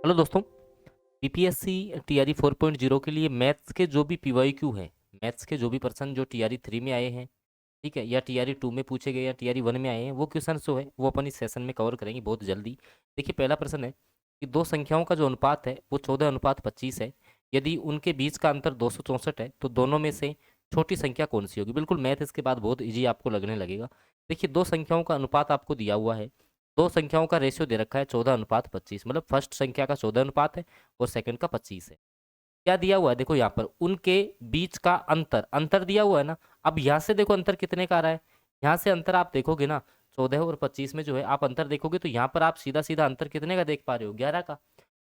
Hello दोस्तों। BPSC TRE 4.0 के लिए मैथ्स के जो भी पीवाईक्यू है, मैथ्स के जो भी पर्सन जो टीआरई 3 में आए हैं, ठीक है, या टीआरई 2 में पूछे गए या टीआरई 1 में आए हैं, वो क्वेश्चन जो है वो अपन इस सेशन में कवर करेंगे बहुत जल्दी। देखिए, पहला प्रश्न है कि दो संख्याओं का जो अनुपात है वो 14:25 है। यदि उनके बीच का अंतर 264 है तो दोनों में से छोटी संख्या कौन सी होगी। बिल्कुल मैथ इसके बाद बहुत ईजी आपको लगने लगेगा। देखिए, दो संख्याओं का अनुपात आपको दिया हुआ है, दो संख्याओं का रेशियो दे रखा है 14:25, मतलब फर्स्ट संख्या का 14 अनुपात है और सेकंड का 25 है। क्या दिया हुआ है, देखो यहाँ पर उनके बीच का अंतर, अंतर दिया हुआ है ना। अब यहाँ से देखो अंतर कितने का आ रहा है, यहाँ से अंतर आप देखोगे ना 14 और 25 में जो है आप अंतर देखोगे तो यहाँ पर आप सीधा सीधा अंतर कितने का देख पा रहे हो, 11 का।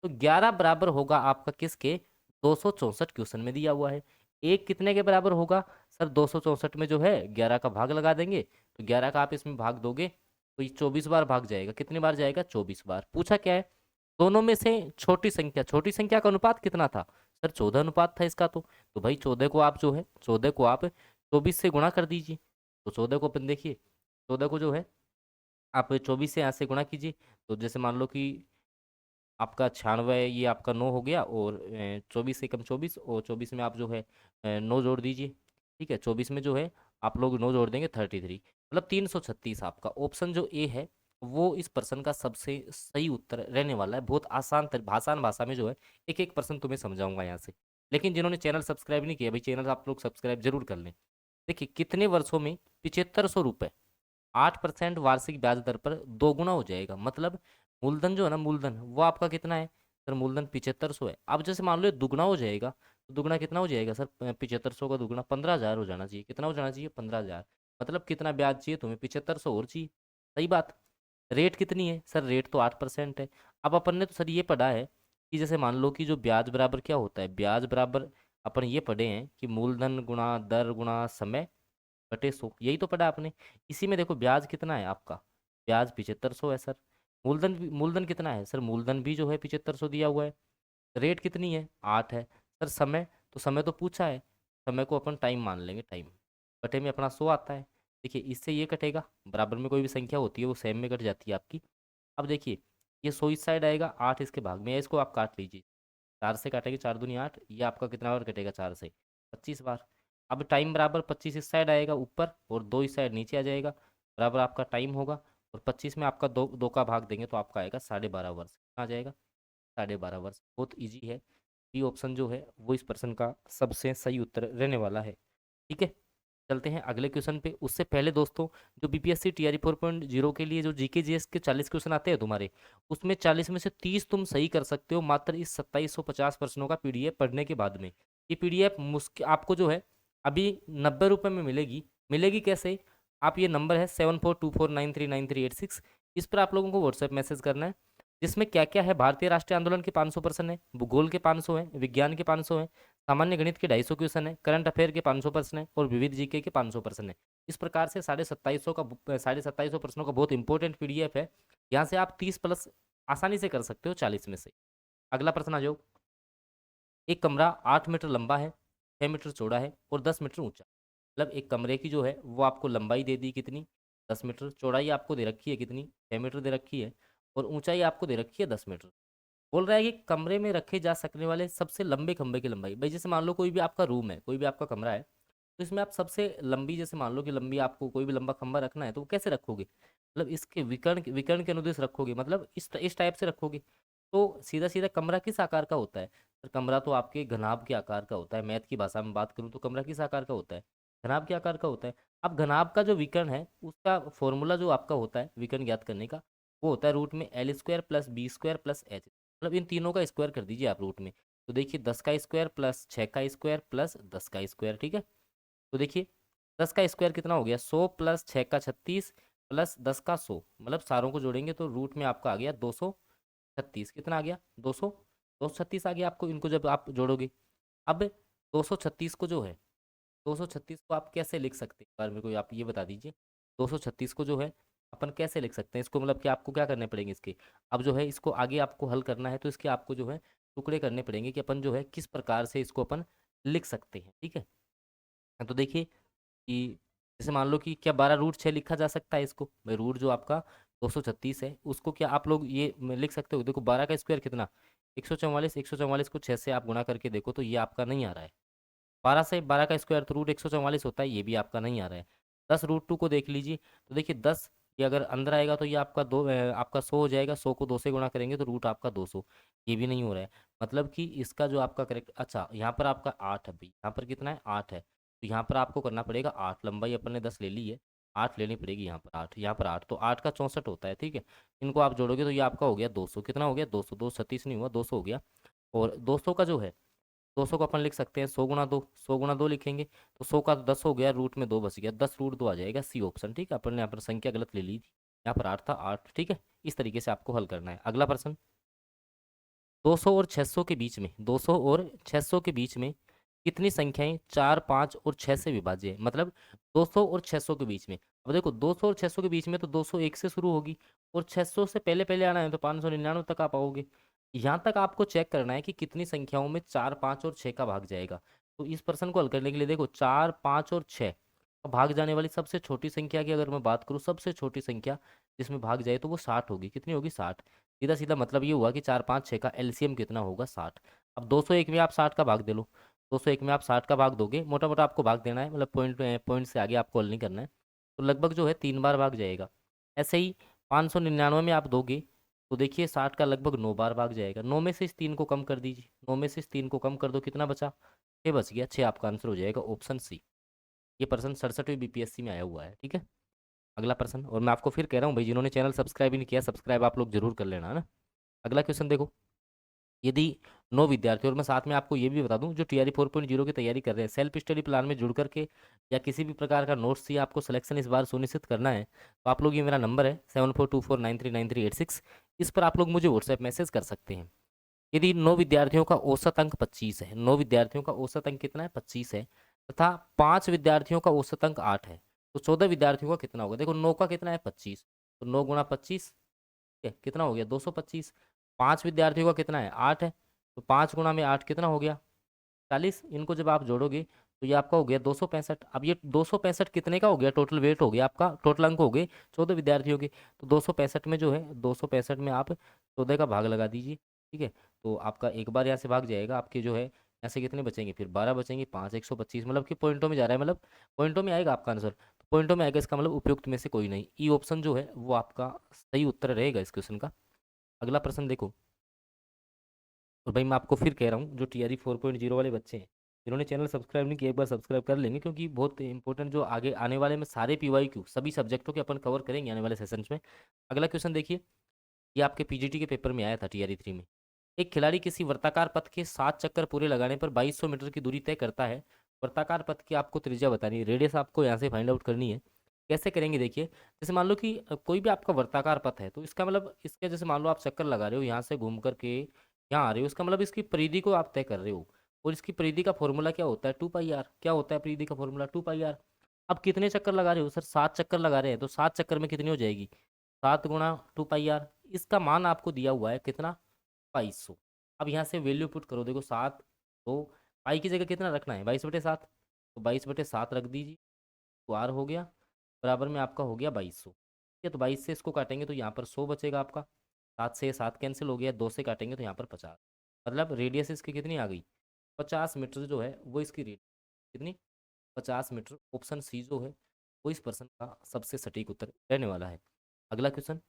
तो 11 बराबर होगा आपका किसके, 264 क्वेश्चन में दिया हुआ है। एक कितने के बराबर होगा सर, 264 में जो है 11 का भाग लगा देंगे, तो 11 का आप इसमें भाग दोगे तो ये 24 बार भाग जाएगा। कितनी बार जाएगा, 24 बार। पूछा क्या है, दोनों में से छोटी संख्या, छोटी संख्या का अनुपात कितना था सर, 14 अनुपात था इसका। तो भाई 14 को आप जो है 14 को आप 24 से गुणा कर दीजिए। तो 14 को अपन देखिए, 14 को जो है आप 24 से यहाँ से गुणा कीजिए। तो जैसे मान लो कि आपका 96 ये आपका 9 हो गया, और 24 से कम 24, और 24 में आप जो है 9 जोड़ दीजिए। ठीक है, 24 में जो है आप लोग 9 जोड़ देंगे 33, मतलब 336। आपका ऑप्शन जो ए है वो इस प्रश्न का सबसे सही उत्तर रहने वाला है। बहुत आसान भाषा में जो है एक एक प्रश्न तुम्हें समझाऊंगा यहाँ से। लेकिन जिन्होंने चैनल सब्सक्राइब नहीं किया भाई, चैनल आप लोग सब्सक्राइब जरूर कर लें। देखिए, कितने वर्षों में 7500 रुपये 8% वार्षिक ब्याज दर पर दोगुना हो जाएगा। मतलब मूलधन जो है ना, मूलधन वो आपका कितना है सर, मूलधन 7500 है। अब जैसे मान लो ये दुगना हो जाएगा, तो दुगना कितना हो जाएगा सर, 7500 का दुगना 15,000 हो जाना चाहिए। कितना हो जाना चाहिए, 15,000। मतलब कितना ब्याज चाहिए तुम्हें, 7500 और चाहिए। सही बात। रेट कितनी है सर, रेट तो 8% है। अब अपन ने तो सर ये पढ़ा है कि जैसे मान लो कि जो ब्याज बराबर क्या होता है, ब्याज बराबर अपन ये पढ़े हैं कि मूलधन गुणा दर गुणा समय बटे 100, यही तो पढ़ा आपने। इसी में देखो ब्याज कितना है आपका, ब्याज 7500 है सर। मूलधन कितना है सर, मूलधन भी जो है 7500 दिया हुआ है। रेट कितनी है, 8 है। सर समय, तो समय तो पूछा है, समय को अपन टाइम मान लेंगे, टाइम बटे में अपना 100 आता है। देखिए, इससे ये कटेगा, बराबर में कोई भी संख्या होती है वो सेम में कट जाती है आपकी। अब देखिए, ये 100 इस साइड आएगा, 8 इसके भाग में है, इसको आप काट लीजिए। 4 से काटेंगे, 4 दूनी 8, ये आपका कितना बार कटेगा, 4 से 25 बार। अब टाइम बराबर 25 इस साइड आएगा ऊपर और 2 इस साइड नीचे आ जाएगा, बराबर आपका टाइम होगा। और 25 में आपका दो दो का भाग देंगे तो आपका आएगा 12.5 वर्ष। आ जाएगा 12.5 वर्ष। बहुत ईजी है। बी ऑप्शन जो है वो इस प्रश्न का सबसे सही उत्तर रहने वाला है। ठीक है, चलते हैं अगले क्वेश्चन पे। उससे पहले दोस्तों, जो बीपीएससी टीआरई 4.0 के लिए जो जीके जीएस के 40 क्वेश्चन आते हैं तुम्हारे, उसमें 40 में से 30 तुम सही कर सकते हो मात्र इस 2750 प्रश्नों का पीडीएफ पढ़ने के बाद में। ये पीडीएफ मुश्किल आपको जो है अभी 90 रुपये में मिलेगी। मिलेगी कैसे, आप ये नंबर है 7424939386, इस पर आप लोगों को व्हाट्सएप मैसेज करना है। जिसमें क्या क्या है, भारतीय राष्ट्रीय आंदोलन के 500 प्रश्न है, भूगोल के 500 है, विज्ञान के 500 है, सामान्य गणित के 250 क्वेश्चन है, करंट अफेयर के 500 प्रश्न है, और विविध जीके के 500 प्रश्न है। इस प्रकार से 2750 प्रश्नों का बहुत इंपॉर्टेंट पीडीएफ है। यहाँ से आप 30+ आसानी से कर सकते हो 40 में से। अगला प्रश्न आ जाओ। एक कमरा 8 मीटर लंबा है, 6 मीटर चौड़ा है और 10 मीटर ऊंचा। मतलब एक कमरे की जो है वो आपको लंबाई दे दी कितनी, 10 मीटर, चौड़ाई आपको दे रखी है कितनी, 6 मीटर दे रखी है, और ऊंचाई आपको दे रखी है 10 मीटर। बोल रहा है कि कमरे में रखे जा सकने वाले सबसे लंबे खंभे की लंबाई। भाई जैसे मान लो कोई भी आपका रूम है, कोई भी आपका कमरा है, तो इसमें आप सबसे लंबी, जैसे मान लो कि लंबी आपको कोई भी लंबा खंभा रखना है, तो वो कैसे रखोगे, मतलब इसके विकर्ण विकर्ण के अनुदेश रखोगे, मतलब इस टाइप से रखोगे। तो सीधा सीधा कमरा किस आकार का होता है सर, कमरा तो आपके घनाभ के आकार का होता है। मैथ की भाषा में बात करूँ तो कमरा किस आकार का होता है, घनाभ के आकार का होता है। अब घनाभ का जो विकर्ण है उसका फॉर्मूला जो आपका होता है विकर्ण ज्ञात करने का, वो होता है रूट में L² + B² + H। मतलब इन तीनों का स्क्वायर कर दीजिए आप रूट में। तो देखिए 10 का स्क्वायर प्लस 6 का स्क्वायर प्लस 10 का स्क्वायर, ठीक है। तो देखिए 10 का स्क्वायर कितना हो गया, 100 प्लस 6 का 36 प्लस 10 का 100, मतलब सारों को जोड़ेंगे तो रूट में आपका आ गया 236। कितना आ गया, 236 आ गया आपको, इनको जब आप जोड़ोगे। अब 236 को जो है, 236 को आप कैसे लिख सकते हैं, एक बार मेरे को आप ये बता दीजिए। 236 को जो है अपन कैसे लिख सकते हैं इसको, मतलब कि आपको क्या करने पड़ेंगे इसके। अब जो है इसको आगे आपको हल करना है तो इसके आपको जो है टुकड़े करने पड़ेंगे कि अपन जो है किस प्रकार से इसको अपन लिख सकते हैं, ठीक है। तो देखिए कि जैसे मान लो कि क्या 12√6 लिखा जा सकता है इसको। भाई रूट जो आपका 236 है उसको क्या आप लोग ये लिख सकते हो। देखो 12 का स्क्वायर कितना, 144 को 6 से आप गुणा करके देखो तो ये आपका नहीं आ रहा है। 12 से 12 का स्क्वायर तो रूट 144 होता है, ये भी आपका नहीं आ रहा है। 10 रूट 2 को देख लीजिए, तो देखिए 10 ये अगर अंदर आएगा तो ये आपका आपका 100 हो जाएगा, 100 को 2 से गुणा करेंगे तो रूट आपका 200, ये भी नहीं हो रहा है। मतलब कि इसका जो आपका करेक्ट, अच्छा यहाँ पर आपका 8 है भाई, यहाँ पर कितना है 8 है, तो यहाँ पर आपको करना पड़ेगा 8, लंबाई अपन ने 10 ले ली है, 8 लेनी पड़ेगी यहाँ पर 8, यहाँ पर 8, तो 8 का 64 होता है, ठीक है। इनको आप जोड़ोगे तो ये आपका हो गया 200, कितना हो गया 200, 236 नहीं हुआ 200 हो गया। और 200 का जो है 200 को अपन लिख सकते हैं 100 गुणा 2, 100 गुणा 2 लिखेंगे तो 100 का तो 10 हो गया, रूट में 2 बच गया, 10 रूट 2 आ जाएगा, सी ऑप्शन, ठीक है। अपन ने यहाँ पर संख्या गलत ले ली थी, यहाँ पर 8 था 8, ठीक है। इस तरीके से आपको हल करना है। अगला प्रश्न, 200 और 600 के बीच में, 200 और 600 के बीच में कितनी संख्याएं 4, 5 और 6 से विभाज्य है, मतलब 200 और 600 के बीच में। अब देखो 200 और 600 के बीच में तो 201 से शुरू होगी, और 600 से पहले पहले आना है तो 599 तक आ पाओगे। यहाँ तक आपको चेक करना है कि कितनी संख्याओं में 4, 5 और 6 का भाग जाएगा। तो इस प्रश्न को हल करने के लिए देखो 4, 5 और 6 का भाग जाने वाली सबसे छोटी संख्या की अगर मैं बात करूँ, सबसे छोटी संख्या जिसमें भाग जाए तो वो 60 होगी। कितनी होगी 60। सीधा सीधा मतलब ये हुआ कि 4, 5, 6 का एलसीएम कितना होगा 60। अब 201 में आप 60 का भाग दे लो, 201 में आप 60 का भाग दोगे, मोटा मोटा आपको भाग देना है, मतलब पॉइंट पॉइंट से आगे आपको हल नहीं करना है, तो लगभग जो है 3 बार भाग जाएगा। ऐसे ही 599 में आप दोगे तो देखिए 60 का लगभग 9 बार भाग जाएगा। 9 में से इस 3 को कम कर दीजिए, 9 में से इस 3 को कम कर दो, कितना बचा 6 बच गया, 6 आपका आंसर हो जाएगा ऑप्शन सी। ये प्रश्न 67वीं बीपीएससी में आया हुआ है, ठीक है। अगला प्रश्न, और मैं आपको फिर कह रहा हूँ भाई, जिन्होंने चैनल सब्सक्राइब ही नहीं किया, सब्सक्राइब आप लोग जरूर कर लेना, है ना। अगला क्वेश्चन देखो, यदि 9 विद्यार्थी, और मैं साथ में आपको ये भी बता दूं जो टीआरई 4.0 की तैयारी कर रहे हैं, सेल्फ स्टडी प्लान में जुड़ करके या किसी भी प्रकार का नोट्स ही आपको सिलेक्शन इस बार सुनिश्चित करना है, तो आप लोग, ये मेरा नंबर है 7424939386, इस पर आप लोग मुझे व्हाट्सएप मैसेज कर सकते हैं। यदि 9 विद्यार्थियों का औसत अंक 25 है, 9 विद्यार्थियों का औसत अंक कितना है 25 है, तथा 5 विद्यार्थियों का औसत अंक 8 है, तो 14 विद्यार्थियों का कितना होगा। देखो 9 का कितना है 25, तो 9 गुणा 25 कितना हो गया 225। 5 विद्यार्थियों का कितना है 8 है, तो 5 गुणा में 8 कितना हो गया 40। इनको जब आप जोड़ोगे तो ये आपका हो गया 265। अब ये 265 कितने का हो गया, टोटल वेट हो गया आपका, टोटल अंक हो गए 14 विद्यार्थियों के, तो 265 में जो है 265 में आप 14 का भाग लगा दीजिए, ठीक है। तो आपका एक बार यहाँ से भाग जाएगा, आपके जो है यहाँ से कितने बचेंगे, फिर 12 बचेंगे, 5 125, मतलब कि पॉइंटों में जा रहा है, मतलब पॉइंटों में आएगा आपका आंसर, तो पॉइंटों में आएगा, इसका मतलब उपयुक्त में से कोई नहीं, ई ऑप्शन जो है वो आपका सही उत्तर रहेगा इस क्वेश्चन का। अगला प्रश्न देखो, और भाई मैं आपको फिर कह रहा हूँ जो टीआरई 4.0 वाले बच्चे हैं, जिन्होंने चैनल सब्सक्राइब नहीं किया, एक बार सब्सक्राइब कर लेंगे, क्योंकि बहुत इंपॉर्टेंट जो आगे आने वाले में सारे पीवाईक्यू सभी सब्जेक्टों के अपन कवर करेंगे आने वाले सेशंस में। अगला क्वेश्चन देखिए, ये आपके पीजीटी के पेपर में आया था टीआरई 3 में। एक खिलाड़ी किसी वर्ताकार पथ के 7 चक्कर पूरे लगाने पर 2200 मीटर की दूरी तय करता है। वर्ताकार पथ की आपको त्रिज्या बतानी है, रेडियस आपको यहाँ से फाइंड आउट करनी है। कैसे करेंगे देखिए, जैसे मान लो कि कोई भी आपका वर्ताकार पथ है, तो इसका मतलब इसके, जैसे मान लो आप चक्कर लगा रहे हो यहाँ से घूम करके यहाँ आ रहे हो, इसका मतलब इसकी परिधि को आप तय कर रहे हो, और इसकी परिधि का फॉर्मूला क्या होता है 2 पाई आर। क्या होता है परिधि का फॉर्मूला 2 पाई आर। अब कितने चक्कर लगा रहे हो सर, 7 चक्कर लगा रहे हैं, तो 7 चक्कर में कितनी हो जाएगी 7 गुणा 2 पाई आर। इसका मान आपको दिया हुआ है कितना 2200। अब यहाँ से वैल्यू पुट करो, देखो 7, तो पाई की जगह कितना रखना है 22/7, तो 22/7 रख दीजिए, तो आर हो गया, बराबर में आपका हो गया 2200, ठीक है। तो 22 से इसको काटेंगे तो यहाँ पर 100 बचेगा आपका, 7 से 7 कैंसिल हो गया, 2 से काटेंगे तो यहाँ पर 50, मतलब रेडियस इसकी कितनी आ गई 50 मीटर जो है वो इसकी रेडियस कितनी 50 मीटर। ऑप्शन सी जो है वो इस प्रश्न का सबसे सटीक उत्तर रहने वाला है। अगला क्वेश्चन,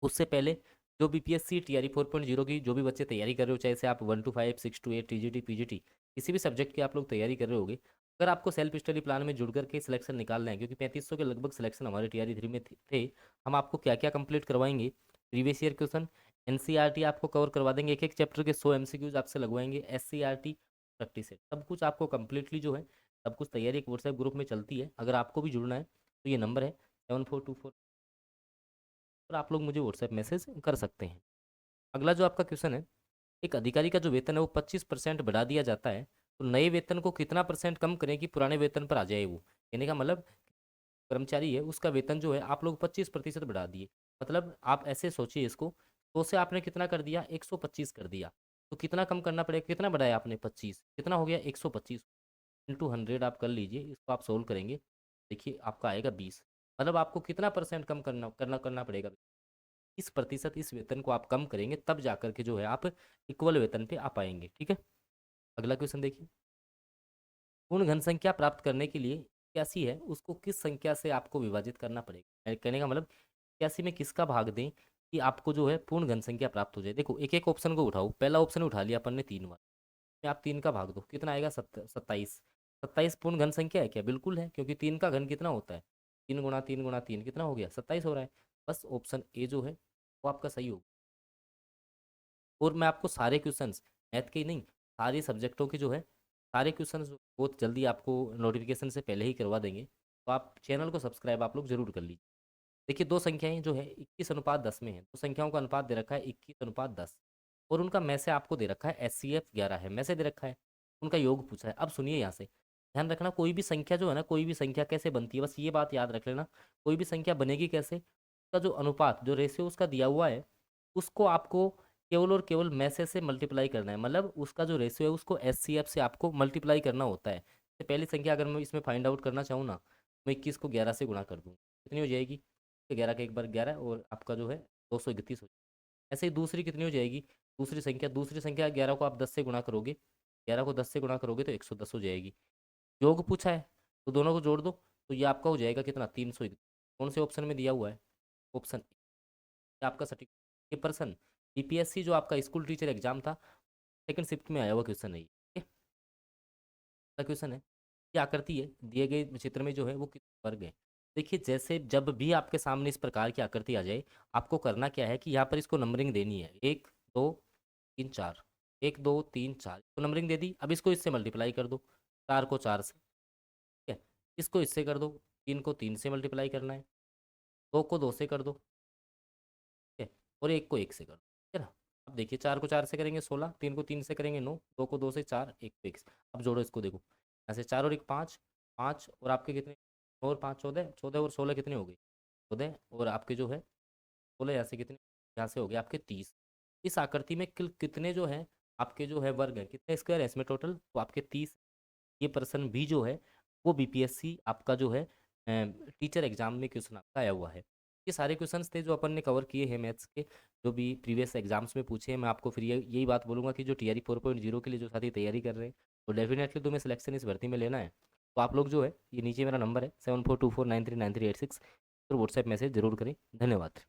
उससे पहले जो बीपीएससी टीआरई 4.0 की जो भी बच्चे तैयारी कर रहे हो, चाहे से आप 1 to 5, 6 to 8, टीजीटी पीजीटी किसी भी सब्जेक्ट की आप लोग तैयारी कर रहे होगे, अगर आपको सेल्फ स्टडी प्लान में जुड़ करके सिलेक्शन निकालना है, क्योंकि 3500 के लगभग सिलेक्शन हमारे टीआरई 3 में थे, हम आपको क्या क्या कंप्लीट करवाएंगे, प्रीवियस ईयर क्वेश्चन, एनसीईआरटी आपको कवर करवा देंगे, एक एक चैप्टर के 100 एमसीक्यूज आपसे लगवाएंगे, एससीईआरटी प्रैक्टिस सेट, सब कुछ आपको कंप्लीटली जो है सब कुछ तैयारी एक व्हाट्सएप ग्रुप में चलती है। अगर आपको भी जुड़ना है तो ये नंबर है 7424 पर आप लोग मुझे व्हाट्सएप मैसेज कर सकते हैं। अगला जो आपका क्वेश्चन है, एक अधिकारी का जो वेतन है वो 25% बढ़ा दिया जाता है, तो नए वेतन को कितना परसेंट कम करें कि पुराने वेतन पर आ जाए वो। कहने का मतलब कर्मचारी है उसका वेतन जो है आप लोग 25% बढ़ा दिए, मतलब आप ऐसे सोचिए इसको, 100 से आपने कितना कर दिया 125 कर दिया, तो कितना कम करना पड़ेगा, कितना बढ़ाया आपने 25, कितना हो गया 125 इंटू 100 आप कर लीजिए, इसको आप सोल्व करेंगे, देखिए आपका आएगा 20, मतलब आपको कितना परसेंट कम करना करना करना पड़ेगा 30% इस वेतन को आप कम करेंगे, तब जाकर के जो है आप इक्वल वेतन पे आ पाएंगे। ठीक है, अगला क्वेश्चन देखिए। पूर्ण घन संख्या प्राप्त करने के लिए 81 है, उसको किस संख्या से आपको विभाजित करना पड़ेगा? कहने का मतलब 81 में किसका भाग दें कि आपको जो है पूर्ण घन संख्या प्राप्त हो जाए। देखो एक एक ऑप्शन को उठाओ, पहला ऑप्शन उठा लिया अपन ने 3 बार, में आप 3 का भाग दो, कितना आएगा? 27। 27 पूर्ण घन संख्या है क्या? बिल्कुल है, क्योंकि 3 का घन कितना होता है? 3 गुणा 3 गुणा 3 कितना हो गया? 27 हो रहा है। बस ऑप्शन ए जो है वो आपका सही होगा। और मैं आपको सारे क्वेश्चंस, मैथ के ही नहीं, सारे सब्जेक्टों के जो है सारे क्वेश्चंस बहुत जल्दी आपको नोटिफिकेशन से पहले ही करवा देंगे, तो आप चैनल को सब्सक्राइब आप लोग जरूर कर लीजिए। देखिए दो संख्याएं जो है 21:10 में है, दो संख्याओं का अनुपात दे रखा है 21:10, और उनका में से आपको दे रखा है एचसीएफ 11 है, में से दे रखा है, उनका योग पूछा है। अब सुनिए यहाँ से ध्यान रखना, कोई भी संख्या जो है ना, कोई भी संख्या कैसे बनती है, बस ये बात याद रख लेना। कोई भी संख्या बनेगी कैसे? उसका जो अनुपात, जो रेशियो उसका दिया हुआ है, उसको आपको केवल और केवल मैसे से मल्टीप्लाई करना है। मतलब उसका जो रेशियो है उसको एचसीएफ से आपको मल्टीप्लाई करना होता है। तो पहली संख्या अगर मैं इसमें फाइंड आउट करना चाहूँ ना, मैं 21 को 11 से गुणा कर दूँ, कितनी हो जाएगी? 11 का एक बार 11, और आपका जो है 231 हो जाएगा। ऐसे ही दूसरी कितनी हो जाएगी? दूसरी संख्या 11 को आप 10 से गुणा करोगे, 11 को 10 से गुणा करोगे तो 110 हो जाएगी। योग पूछा है तो दोनों को जोड़ दो, तो ये आपका हो जाएगा कितना? 331। कौन से ऑप्शन में दिया हुआ है? ऑप्शन ये आपका सटीक। ये पर्सन बीपीएससी जो आपका स्कूल टीचर एग्जाम था, सेकंड शिफ्ट में आया हुआ क्वेश्चन है ये। क्वेश्चन है, ये आकृति है, दिए गए चित्र में जो है वो कितने वर्ग है? देखिए जैसे जब भी आपके सामने इस प्रकार की आकृति आ जाए, आपको करना क्या है कि यहाँ पर इसको नंबरिंग देनी है, 1 2 3 4, 1 2 3 4 तो नंबरिंग दे दी। अब इसको इससे मल्टीप्लाई कर दो, 4 को 4 से, ठीक है, इसको इससे कर दो, 3 को 3 से मल्टीप्लाई करना है, 2 को 2 से कर दो, ठीक है, और 1 को 1 से कर दो, ठीक है ना। अब देखिए 4 को 4 से करेंगे 16, 3 को 3 से करेंगे 9, 2 को 2 से 4, 1 को 1 से। अब जोड़ो इसको, देखो ऐसे 4 और 1 5, 5 और आपके कितने? 9 और 5 14, 14 और 16 कितने हो गए? 14, और आपके जो है 16 यहाँ से कितने? यहाँ से हो गए आपके 30। इस आकृति में कितने जो है आपके जो है वर्ग है, कितने स्क्वायर है इसमें टोटल? तो आपके 30। ये पर्सन भी जो है वो बीपीएससी आपका जो है टीचर एग्जाम में क्वेश्चन आपका आया हुआ है। ये सारे क्वेश्चंस थे जो अपन ने कवर किए हैं मैथ्स के, जो भी प्रीवियस एग्जाम्स में पूछे हैं। मैं आपको फिर यही बात बोलूँगा कि जो टीआरई 4.0 के लिए जो साथी तैयारी कर रहे हैं, तो डेफिनेटली तुम्हें सिलेक्शन इस भर्ती में लेना है। तो आप लोग जो है, ये नीचे मेरा नंबर है 7424939386, तो व्हाट्सएप मैसेज जरूर करें। धन्यवाद।